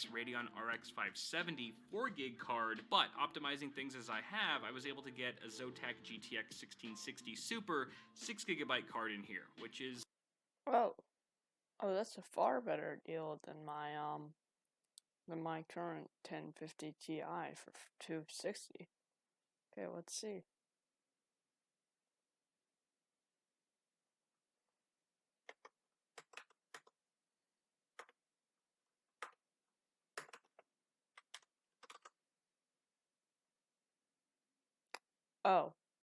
GTX Radeon RX 570 4GB card, but optimizing things as I have, I was able to get a Zotac GTX 1660 Super 6GB card in here, which is... Oh, oh, that's a far better deal than my current 1050 Ti for 260. Okay, let's see. Oh,